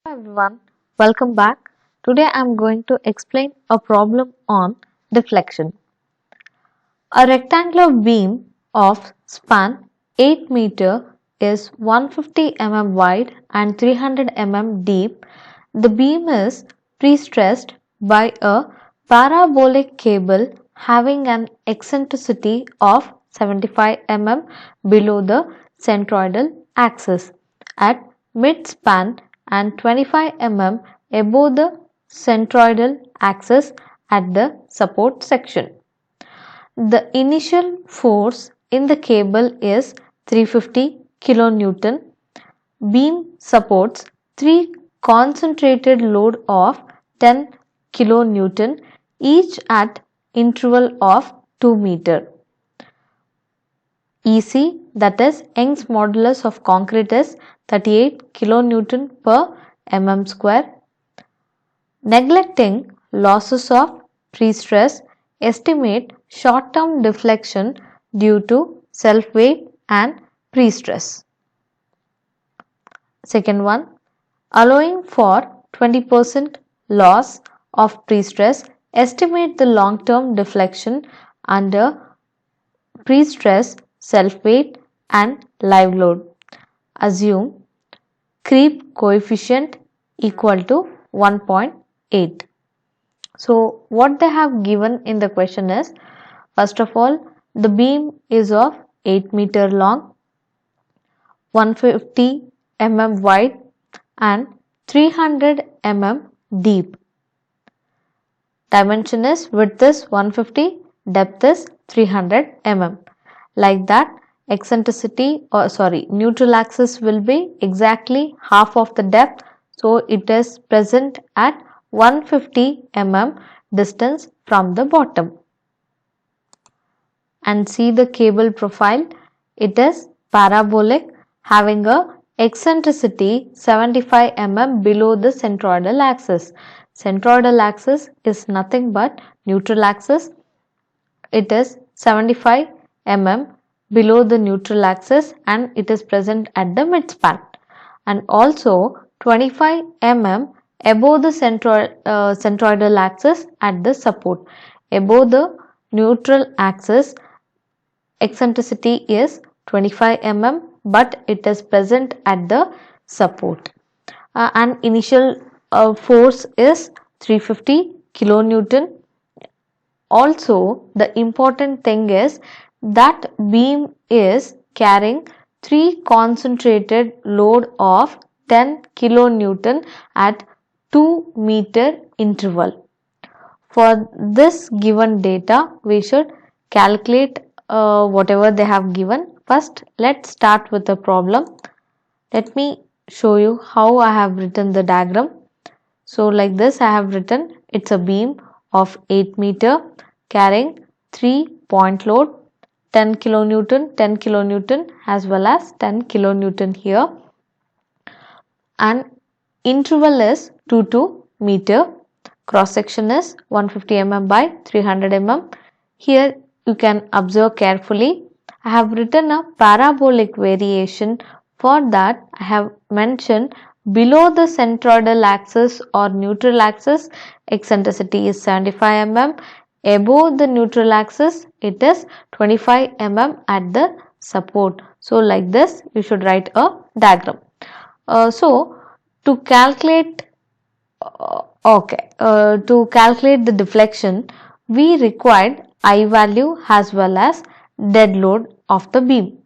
Everyone, welcome back. Today I am going to explain a problem on deflection. A rectangular beam of span 8 meter is 150 mm wide and 300 mm deep. The beam is pre-stressed by a parabolic cable having an eccentricity of 75 mm below the centroidal axis at mid-span and 25 mm above the centroidal axis at the support section. The initial force in the cable is 350 kN. Beam supports 3 concentrated load of 10 kN each at interval of 2 meter. EC, that is Young's modulus of concrete, is 38 kN per mm square. Neglecting losses of pre-stress, estimate short-term deflection due to self-weight and pre-stress. Second one, allowing for 20% loss of pre-stress, estimate the long-term deflection under pre-stress, self-weight and live load. Assume creep coefficient equal to 1.8. So what they have given in the question is, first of all, the beam is of 8 meter long, 150 mm wide and 300 mm deep. Dimension is width is 150, depth is 300 mm. Like that, neutral axis will be exactly half of the depth, so it is present at 150 mm distance from the bottom. And see the cable profile, it is parabolic having a eccentricity 75 mm below the centroidal axis. Centroidal axis is nothing but neutral axis. It is 75 mm below the neutral axis and it is present at the midspan, and also 25 mm above the centroidal axis at the support. Above the neutral axis, eccentricity is 25 mm but it is present at the support. And initial force is 350 kilonewton. Also, the important thing is that beam is carrying 3 concentrated load of 10 kilonewton at 2 meter interval. For this given data, we should calculate whatever they have given. First, let's start with the problem. Let me show you how I have written the diagram. So like this I have written, it's a beam of 8 meter carrying 3 point load 10 kilonewton as well as 10 kilonewton here, and interval is 2 to meter. Cross section is 150 mm by 300 mm. Here you can observe carefully. I have written a parabolic variation. For that I have mentioned below the centroidal axis or neutral axis, eccentricity is 75 mm. Above the neutral axis, it is 25 mm at the support. So like this you should write a diagram. So to calculate to calculate the deflection, we required I value as well as dead load of the beam.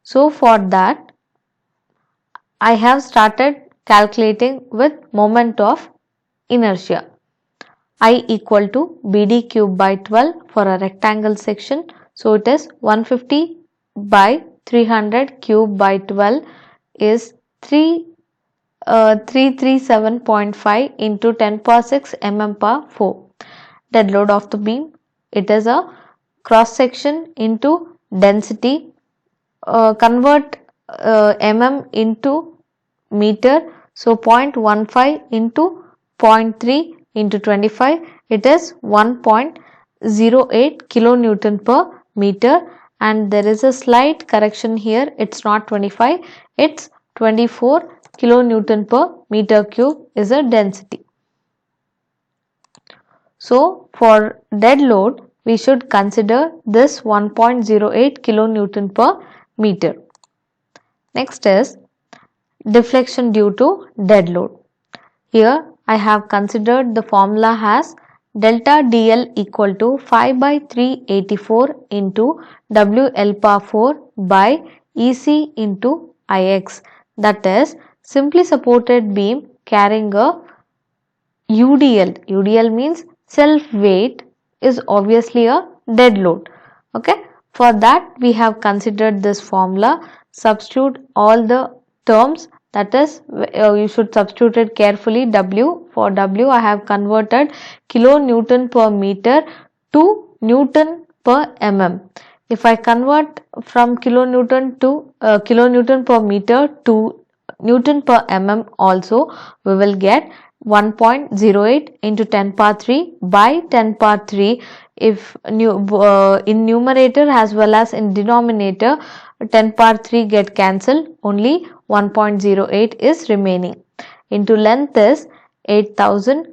So for that, I have started calculating with moment of inertia. I equal to BD cube by 12 for a rectangle section. So it is 150 by 300 cube by 12 is 337.5 into 10 power 6 mm power 4. Dead load of the beam, it is a cross section into density. Convert mm into meter, so 0.15 into 0.3 into 25, it is 1.08 kilonewton per meter, and there is a slight correction here, it's not 25, it's 24 kilonewton per meter cube is a density. So for dead load, we should consider this 1.08 kilonewton per meter. Next is deflection due to dead load. Here I have considered the formula as delta DL equal to 5 by 384 into WL power 4 by EC into IX, that is simply supported beam carrying a UDL. UDL means self weight is obviously a dead load. Okay, for that we have considered this formula. Substitute all the terms, that is you should substitute it carefully. W, for W I have converted kilonewton per meter to Newton per mm. If I convert from kilonewton to kilonewton per meter to Newton per mm also, we will get 1.08 into 10 power 3 by 10 power 3. If in numerator as well as in denominator 10 power 3 get cancelled, only 1.08 is remaining. Into length is 8000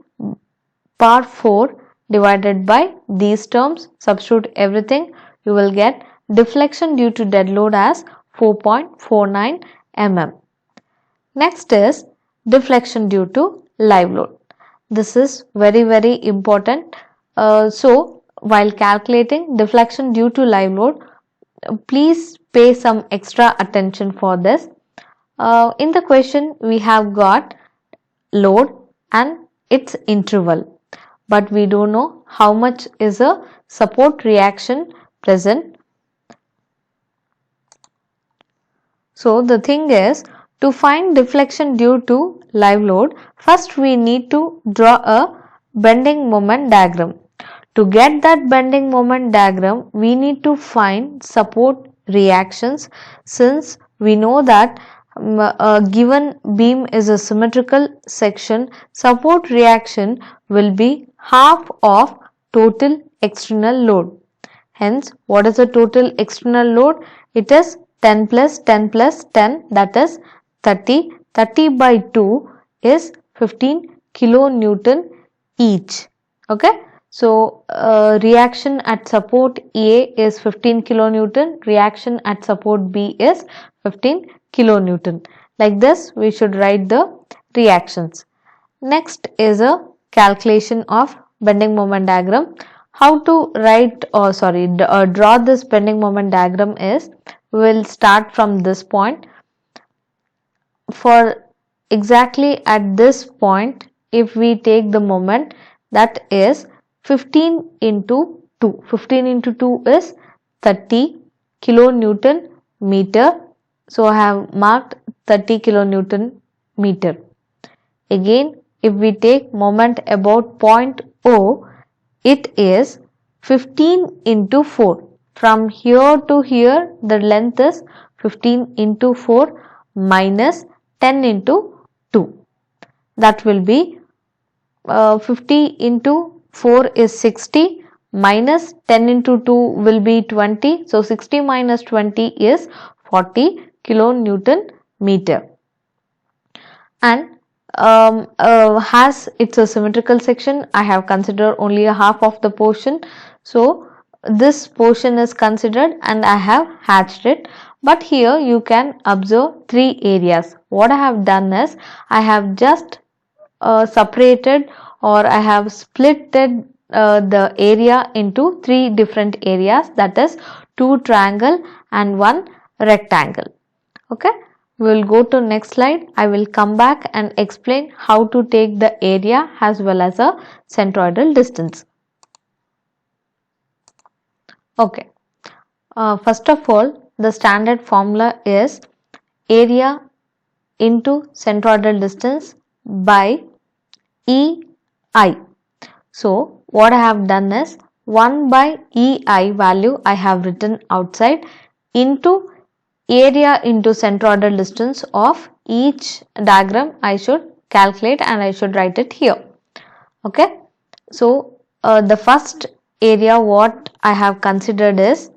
power 4 divided by these terms. Substitute everything, you will get deflection due to dead load as 4.49 mm. Next is deflection due to live load. This is very important. So while calculating deflection due to live load, please pay some extra attention for this. In the question we have got load and its interval, but we don't know how much is a support reaction present. So the thing is, to find deflection due to live load, first we need to draw a bending moment diagram. To get that bending moment diagram, we need to find support reactions. Since we know that a given beam is a symmetrical section, support reaction will be half of total external load. Hence, what is the total external load? It is 10 plus 10 plus 10, that is 30. 30 by 2 is 15 kilonewton each. Okay. So, reaction at support A is 15 kilonewton, reaction at support B is 15 kilonewton. Like this, we should write the reactions. Next is a calculation of bending moment diagram. How to write draw this bending moment diagram is, we will start from this point. For exactly at this point, if we take the moment, that is 15 into 2. 15 into 2 is 30 kilonewton meter. So I have marked 30 kilonewton meter. Again, if we take moment about point O, it is 15 into 4. From here to here, the length is 15 into 4 minus 10 into 2. That will be 50 into 4 is 60 minus 10 into 2 will be 20. So 60 minus 20 is 40 kilonewton meter. And as it's a symmetrical section, I have considered only a half of the portion. So this portion is considered and I have hatched it. But here you can observe 3 areas. What I have done is, I have just separated, or I have splitted the area into 3 different areas, that is 2 triangle and 1 rectangle. Okay, we will go to next slide. I will come back and explain how to take the area as well as a centroidal distance. Okay, first of all, the standard formula is area into centroidal distance by EI. So what I have done is, 1 by EI value I have written outside into area into centroidal distance of each diagram I should calculate, and I should write it here. Okay. So the first area what I have considered is,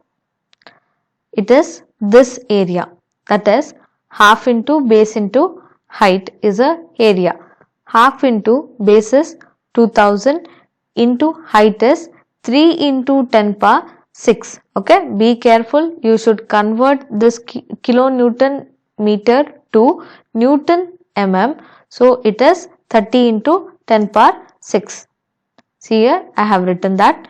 it is this area, that is half into base into height is a area. Half into base is 2000 into height is 3 into 10 power 6. Okay, be careful. You should convert this kilonewton meter to Newton mm. So it is 30 into 10 power 6. See here, I have written that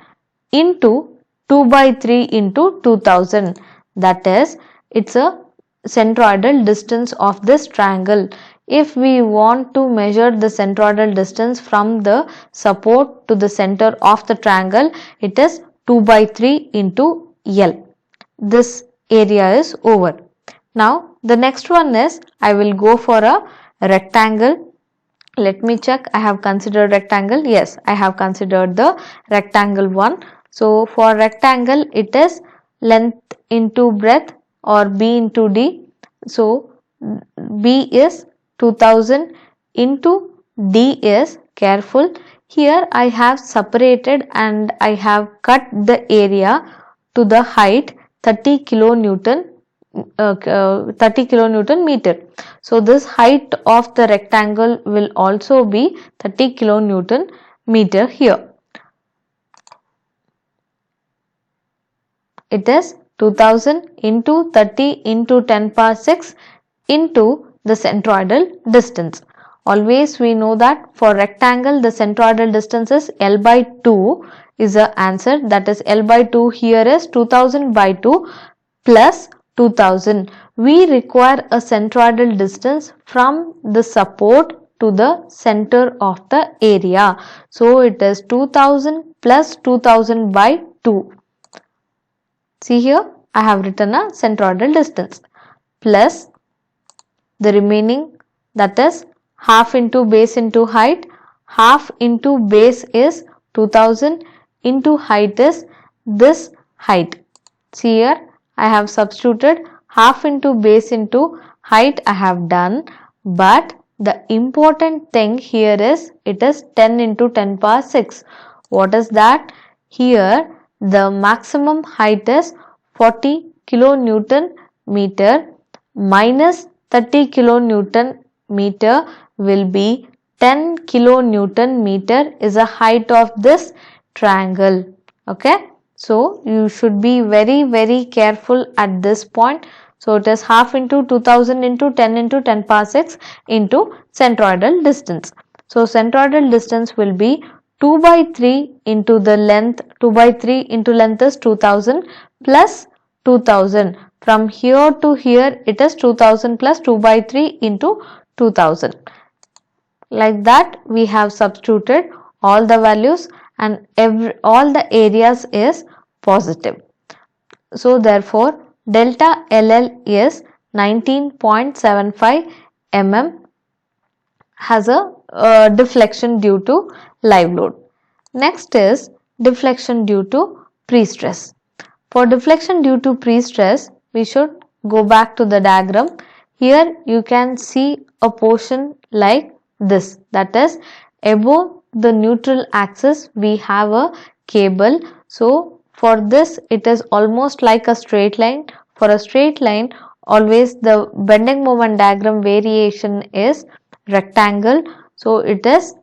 into 2 by 3 into 2000. That is, it's a centroidal distance of this triangle. If we want to measure the centroidal distance from the support to the center of the triangle, it is 2 by 3 into L. This area is over. Now, the next one is, I will go for a rectangle. Let me check. I have considered rectangle. Yes, I have considered the rectangle one. So, for rectangle, it is length into breadth or B into D. So, B is 2000 into D is, careful, here I have separated and I have cut the area to the height 30 kilonewton meter. So this height of the rectangle will also be 30 kilonewton meter here. It is 2000 into 30 into 10 power 6 into the centroidal distance. Always we know that for rectangle the centroidal distance is L by 2 is the answer. That is L by 2 here is 2000 by 2 plus 2000. We require a centroidal distance from the support to the center of the area. So it is 2000 plus 2000 by 2. See here, I have written a centroidal distance plus the remaining, that is half into base into height. Half into base is 2000 into height is this height. See here, I have substituted half into base into height I have done, but the important thing here is it is 10 into 10 power 6. What is that? Here the maximum height is 40 kilonewton meter minus 30 kilonewton meter will be 10 kilonewton meter is the height of this triangle. Okay, so you should be very careful at this point. So it is half into 2000 into 10 into 10 power 6 into centroidal distance. So centroidal distance will be 2 by 3 into the length. 2 by 3 into length is 2000 plus 2000. From here to here it is 2000 plus 2 by 3 into 2000. Like that we have substituted all the values and all the areas is positive. So therefore delta LL is 19.75 mm, has a deflection due to live load. Next is deflection due to pre-stress. For deflection due to pre-stress, we should go back to the diagram. Here you can see a portion like this, that is above the neutral axis we have a cable. So for this it is almost like a straight line. For a straight line always the bending moment diagram variation is rectangle. So it is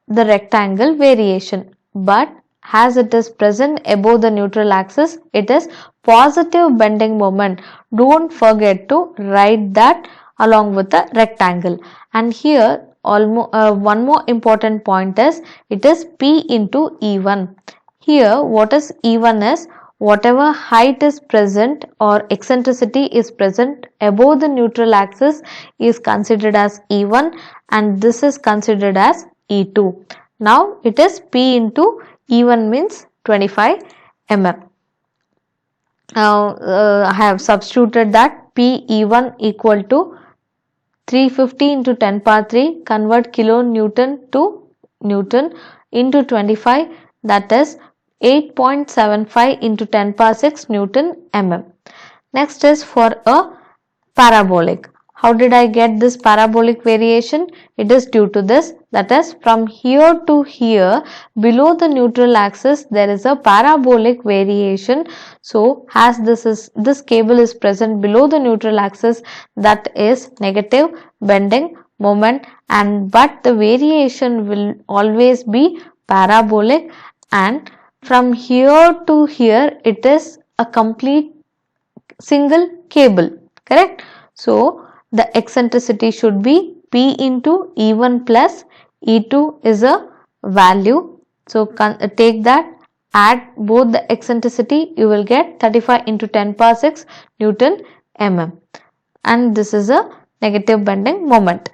the rectangle variation, but as it is present above the neutral axis, it is positive bending moment. Don't forget to write that along with the rectangle. And here one more important point is it is P into E1. Here what is E1 is whatever height is present or eccentricity is present above the neutral axis is considered as E1 and this is considered as E2. Now it is P into E1 means 25 mm. Now I have substituted that P E1 equal to 350 into 10 power 3, convert kilonewton to Newton into 25, that is 8.75 into 10 power 6 Newton mm. Next is for a parabolic. How did I get this parabolic variation? It is due to this, that is from here to here below the neutral axis there is a parabolic variation. So as this cable is present below the neutral axis, that is negative bending moment, and but the variation will always be parabolic, and from here to here it is a complete single cable, correct? So the eccentricity should be P into E1 plus E2 is a value. So take that, add both the eccentricity, you will get 35 into 10 power 6 Newton mm, and this is a negative bending moment.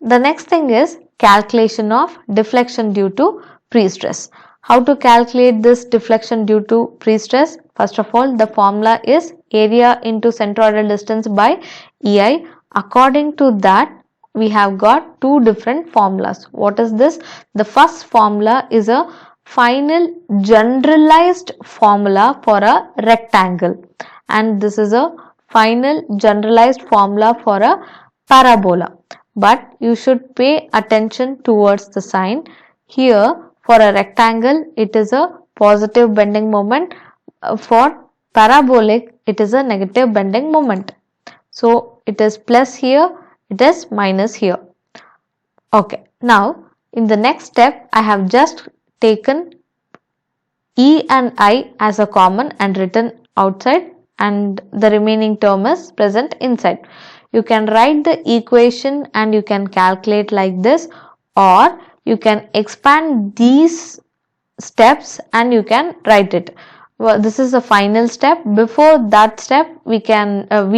The next thing is calculation of deflection due to pre-stress. How to calculate this deflection due to pre-stress? First of all, the formula is area into centroidal distance by EI. According to that, we have got two different formulas. What is this? The first formula is a final generalized formula for a rectangle, and this is a final generalized formula for a parabola. But you should pay attention towards the sign. Here for a rectangle it is a positive bending moment, for parabolic it is a negative bending moment. So it is plus here, it is minus here. Okay, now in the next step I have just taken E and I as a common and written outside, and the remaining term is present inside. You can write the equation and you can calculate like this, or you can expand these steps and you can write it. Well, this is the final step. Before that step we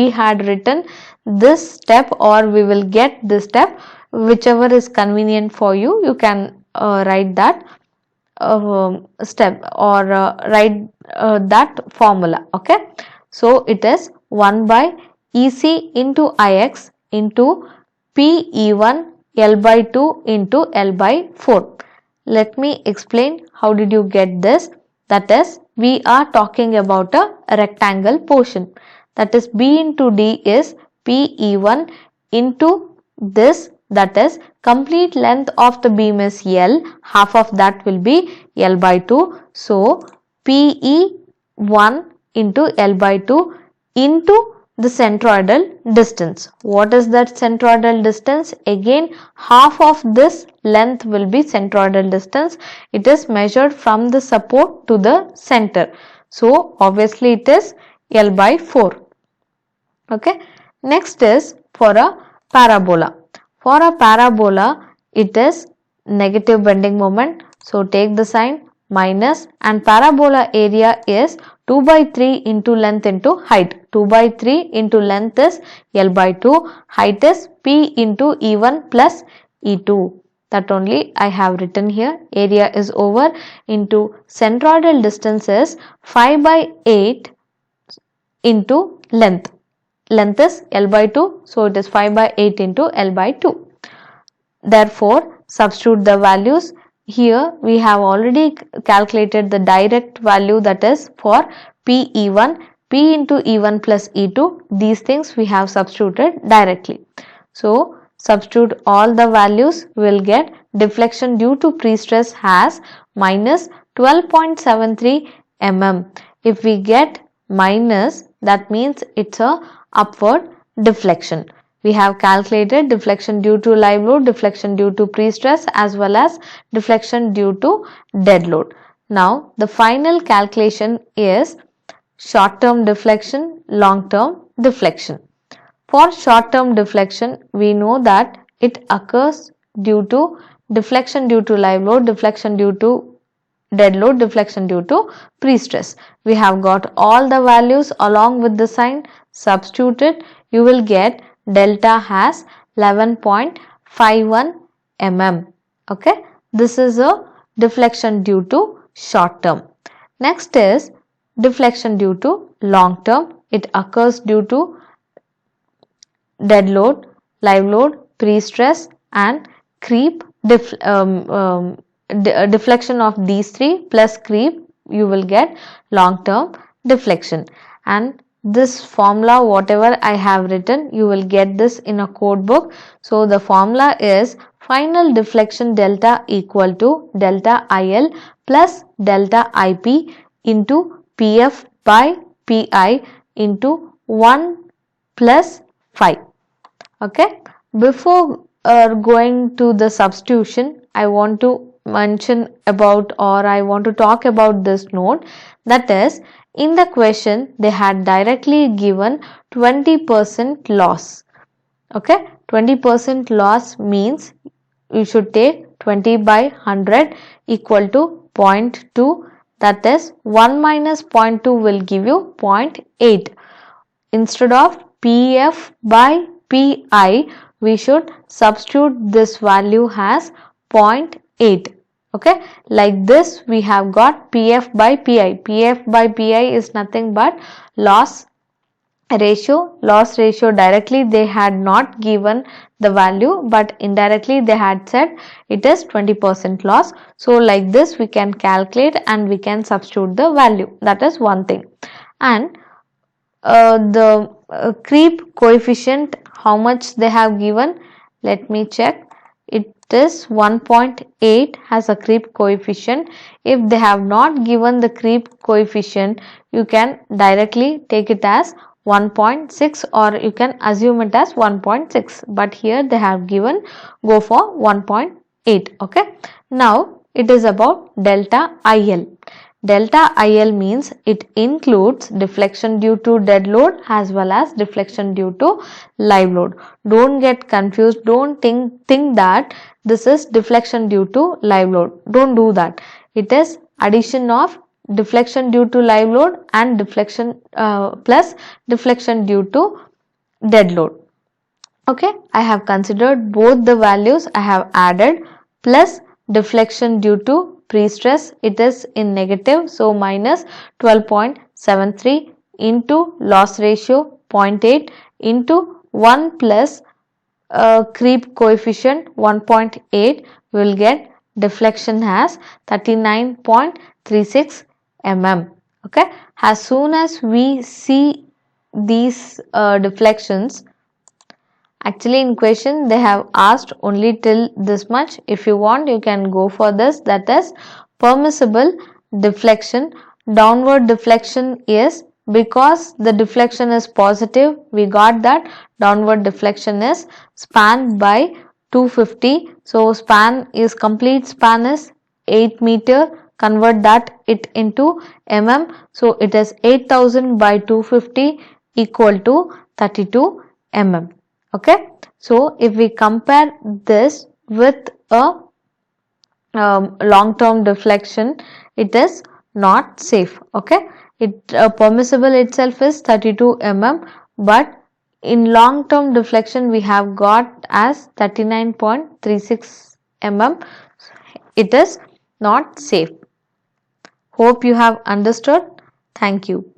had written this step, or we will get this step, whichever is convenient for you. You can write that step or write that formula. Okay, so it is 1 by EC into IX into PE1 L by 2 into L by 4. Let me explain how did you get this. That is, we are talking about a rectangle portion. That is, B into D is PE1 into this, that is complete length of the beam is L, half of that will be L by 2. So PE1 into L by 2 into the centroidal distance. What is that centroidal distance? Again, half of this length will be centroidal distance. It is measured from the support to the center. So obviously it is L by 4. Okay. Next is for a parabola. For a parabola, it is negative bending moment. So take the sign minus, and parabola area is 2 by 3 into length into height. 2 by 3 into length is L by 2. Height is P into E1 plus E2. That only I have written here. Area is over into centroidal distance is 5 by 8 into length. Length is L by 2. So it is 5 by 8 into L by 2. Therefore, substitute the values. Here we have already calculated the direct value, that is for PE1, P into E1 plus E2. These things we have substituted directly. So substitute all the values, we will get deflection due to pre-stress has minus 12.73 mm. If we get minus, that means it's a upward deflection. We have calculated deflection due to live load, deflection due to pre-stress, as well as deflection due to dead load. Now the final calculation is short-term deflection, long-term deflection. For short-term deflection, we know that it occurs due to deflection due to live load, deflection due to dead load, deflection due to pre-stress. We have got all the values along with the sign. Substituted, you will get delta has 11.51 mm. Okay, this is a deflection due to short term. Next is deflection due to long term. It occurs due to dead load, live load, pre-stress and creep. Deflection of these three plus creep, you will get long term deflection. And this formula, whatever I have written, you will get this in a code book. So the formula is final deflection delta equal to delta IL plus delta IP into PF by PI into 1 plus 5. Okay, before going to the substitution, I want to mention about, or I want to talk about this note, that is, in the question they had directly given 20% loss. Okay, 20% loss means you should take 20 by 100 equal to 0.2, that is 1 minus 0.2 will give you 0.8. Instead of PF by PI, we should substitute this value as 0.8. Okay, like this we have got PF by PI. PF by PI is nothing but loss ratio directly they had not given the value, but indirectly they had said it is 20% loss. So like this we can calculate and we can substitute the value. That is one thing. And the creep coefficient, how much they have given, let me check. It is 1.8 has a creep coefficient. If they have not given the creep coefficient, you can directly take it as 1.6 or you can assume it as 1.6, but here they have given, go for 1.8. okay, now it is about delta IL. Delta IL means it includes deflection due to dead load as well as deflection due to live load. Don't get confused. Don't think that this is deflection due to live load. Don't do that. It is addition of deflection due to live load and deflection plus deflection due to dead load. Okay, I have considered both the values. I have added plus deflection due to pre-stress, it is in negative, so minus 12.73 into loss ratio 0.8 into 1 plus creep coefficient 1.8, will get deflection as 39.36 mm. Okay, as soon as we see these deflections, actually in question they have asked only till this much. If you want you can go for this, that is permissible deflection. Downward deflection is, because the deflection is positive, we got that downward deflection is span by 250. So span is, complete span is 8 meter, convert that it into mm, so it is 8000 by 250 equal to 32 mm. Okay, so if we compare this with a long-term deflection, it is not safe. Okay, it permissible itself is 32 mm, but in long-term deflection we have got as 39.36 mm. It is not safe. Hope you have understood. Thank you.